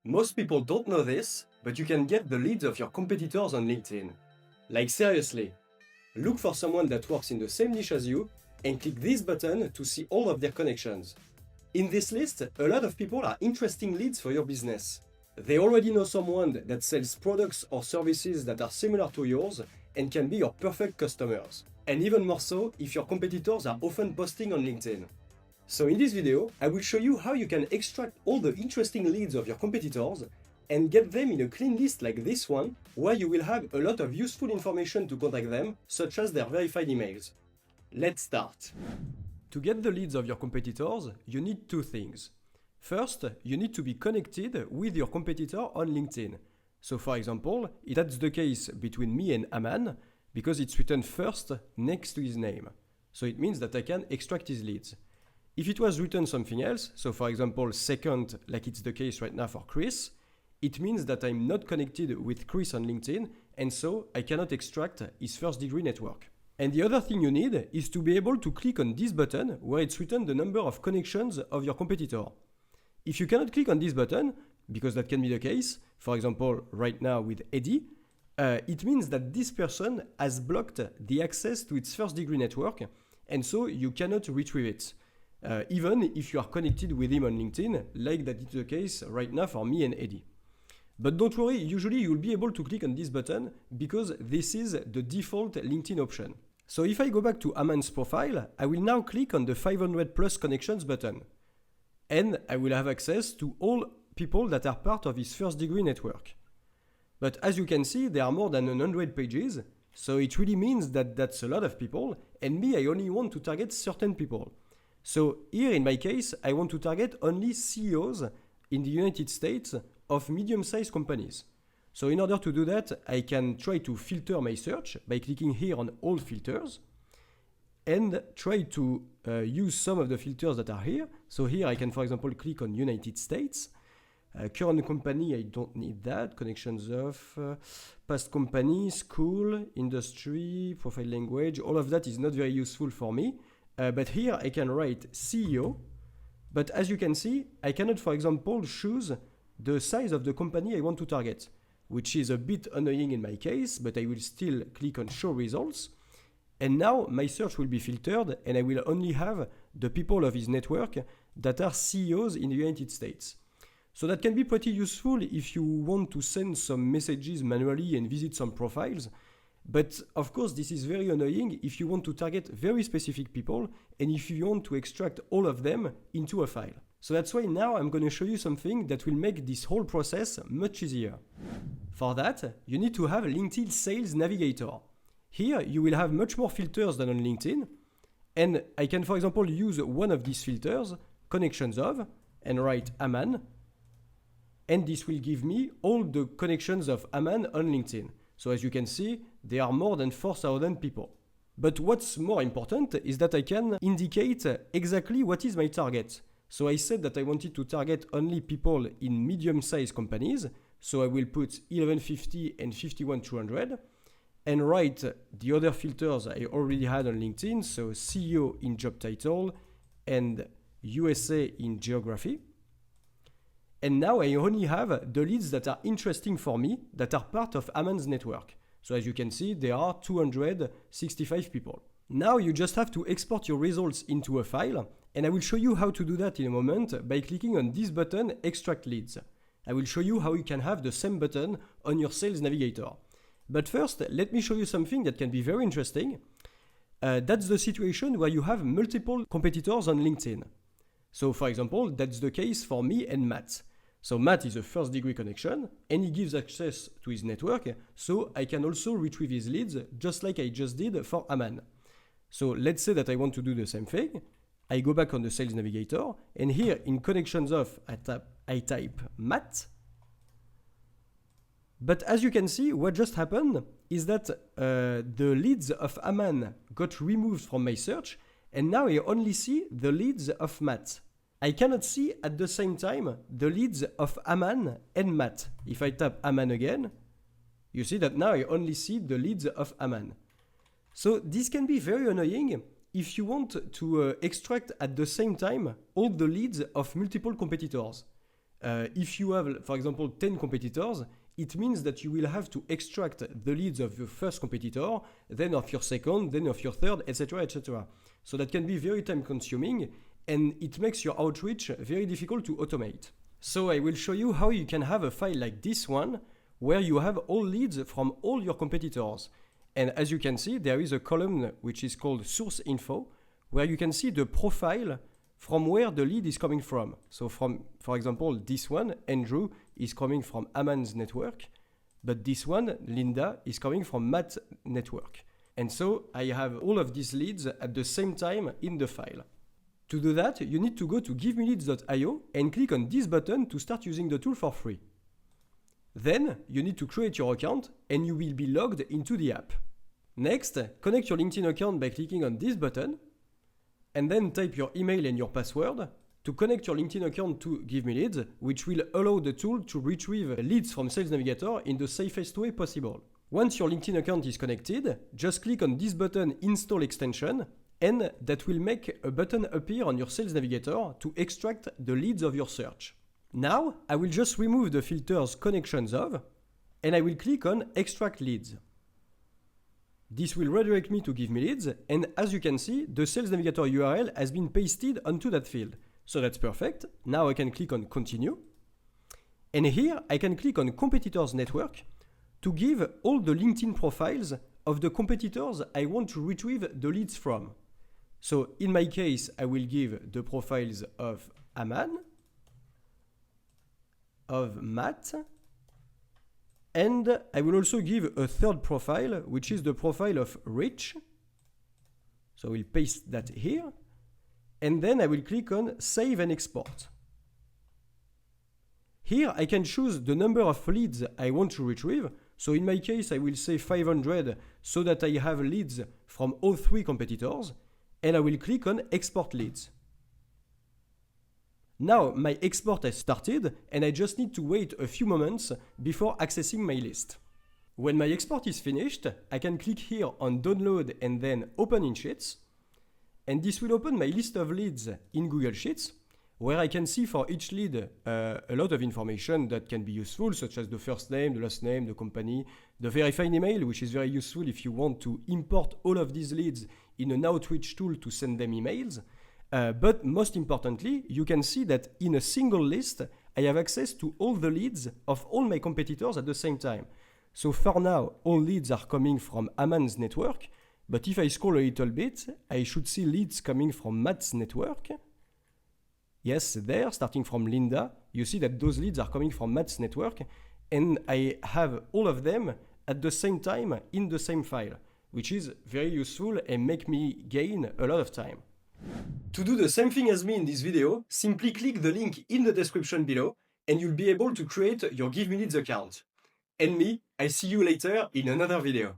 Most people don't know this, but you can get the leads of your competitors on LinkedIn. Like seriously, look for someone that works in the same niche as you and click this button to see all of their connections. In this list, a lot of people are interesting leads for your business. They already know someone that sells products or services that are similar to yours and can be your perfect customers. And even more so if your competitors are often posting on LinkedIn. So in this video, I will show you how you can extract all the interesting leads of your competitors and get them in a clean list like this one, where you will have a lot of useful information to contact them, such as their verified emails. Let's start. To get the leads of your competitors, you need two things. First, you need to be connected with your competitor on LinkedIn. So for example, that's the case between me and Aman, because it's written first next to his name. So it means that I can extract his leads. If it was written something else, so for example second, like it's the case right now for Chris, it means that I'm not connected with Chris on LinkedIn, and so I cannot extract his first degree network. And the other thing you need is to be able to click on this button where it's written the number of connections of your competitor. If you cannot click on this button, because that can be the case, for example right now with Eddie, it means that this person has blocked the access to its first degree network, and so you cannot retrieve it. Even if you are connected with him on LinkedIn, like that is the case right now for me and Eddie. But don't worry, usually you will be able to click on this button because this is the default LinkedIn option. So if I go back to Aman's profile, I will now click on the 500 plus connections button. And I will have access to all people that are part of his first degree network. But as you can see, there are more than 100 pages, so it really means that that's a lot of people, and me, I only want to target certain people. So here in my case, I want to target only CEOs in the United States of medium-sized companies. So in order to do that, I can try to filter my search by clicking here on all filters and try to use some of the filters that are here. So here I can, for example, click on United States. Current company, I don't need that. Connections of past company, school, industry, profile language, all of that is not very useful for me. But here I can write CEO, but as you can see, I cannot, for example, choose the size of the company I want to target, which is a bit annoying in my case, but I will still click on show results. And now my search will be filtered and I will only have the people of his network that are CEOs in the United States. So that can be pretty useful if you want to send some messages manually and visit some profiles. But of course, this is very annoying if you want to target very specific people and if you want to extract all of them into a file. So that's why now I'm going to show you something that will make this whole process much easier. For that, you need to have LinkedIn Sales Navigator. Here, you will have much more filters than on LinkedIn. And I can, for example, use one of these filters, connections of, and write Aman. And this will give me all the connections of Aman on LinkedIn. So as you can see, there are more than 4,000 people. But what's more important is that I can indicate exactly what is my target. So I said that I wanted to target only people in medium-sized companies. So I will put 1150 and 51200 and write the other filters I already had on LinkedIn. So CEO in job title and USA in geography. And now I only have the leads that are interesting for me, that are part of Aman's network. So as you can see, there are 265 people. Now you just have to export your results into a file, and I will show you how to do that in a moment by clicking on this button, Extract Leads. I will show you how you can have the same button on your Sales Navigator. But first, let me show you something that can be very interesting. That's the situation where you have multiple competitors on LinkedIn. So for example, that's the case for me and Matt. So Matt is a first degree connection and he gives access to his network, so I can also retrieve his leads just like I just did for Aman. So let's say that I want to do the same thing. I go back on the Sales Navigator and here in connections of, I type Matt. But as you can see, what just happened is that the leads of Aman got removed from my search and now I only see the leads of Matt. I cannot see at the same time the leads of Aman and Matt. If I tap Aman again, you see that now I only see the leads of Aman. So this can be very annoying if you want to extract at the same time all the leads of multiple competitors. If you have, for example, 10 competitors, it means that you will have to extract the leads of your first competitor, then of your second, then of your third, etc., etc. So that can be very time consuming, and it makes your outreach very difficult to automate. So I will show you how you can have a file like this one, where you have all leads from all your competitors. And as you can see, there is a column which is called source info, where you can see the profile from where the lead is coming from. So from, for example, this one, Andrew, is coming from Aman's network, but this one, Linda, is coming from Matt's network. And so I have all of these leads at the same time in the file. To do that, you need to go to GiveMeLeads.io and click on this button to start using the tool for free. Then you need to create your account and you will be logged into the app. Next, connect your LinkedIn account by clicking on this button, and then type your email and your password to connect your LinkedIn account to GiveMeLeads, which will allow the tool to retrieve leads from Sales Navigator in the safest way possible. Once your LinkedIn account is connected, just click on this button Install Extension, and that will make a button appear on your Sales Navigator to extract the leads of your search. Now, I will just remove the filters Connections of, and I will click on Extract Leads. This will redirect me to GiveMeLeads, and as you can see, the Sales Navigator URL has been pasted onto that field. So that's perfect. Now I can click on Continue. And here I can click on Competitors Network to give all the LinkedIn profiles of the competitors I want to retrieve the leads from. So in my case, I will give the profiles of Aman, of Matt, and I will also give a third profile, which is the profile of Rich. So we'll paste that here. And then I will click on Save and Export. Here I can choose the number of leads I want to retrieve. So in my case, I will say 500 so that I have leads from all three competitors. And I will click on Export Leads. Now my export has started and I just need to wait a few moments before accessing my list. When my export is finished, I can click here on Download and then Open in Sheets. And this will open my list of leads in Google Sheets, where I can see for each lead a lot of information that can be useful, such as the first name, the last name, the company, the verified email, which is very useful if you want to import all of these leads in an outreach tool to send them emails. But most importantly, you can see that in a single list, I have access to all the leads of all my competitors at the same time. So for now, all leads are coming from Aman's network, but if I scroll a little bit, I should see leads coming from Matt's network. Yes, there, starting from Linda, you see that those leads are coming from Matt's network, and I have all of them at the same time in the same file, which is very useful and make me gain a lot of time. To do the same thing as me in this video, simply click the link in the description below and you'll be able to create your GiveMeLeads account. And me, I see you later in another video.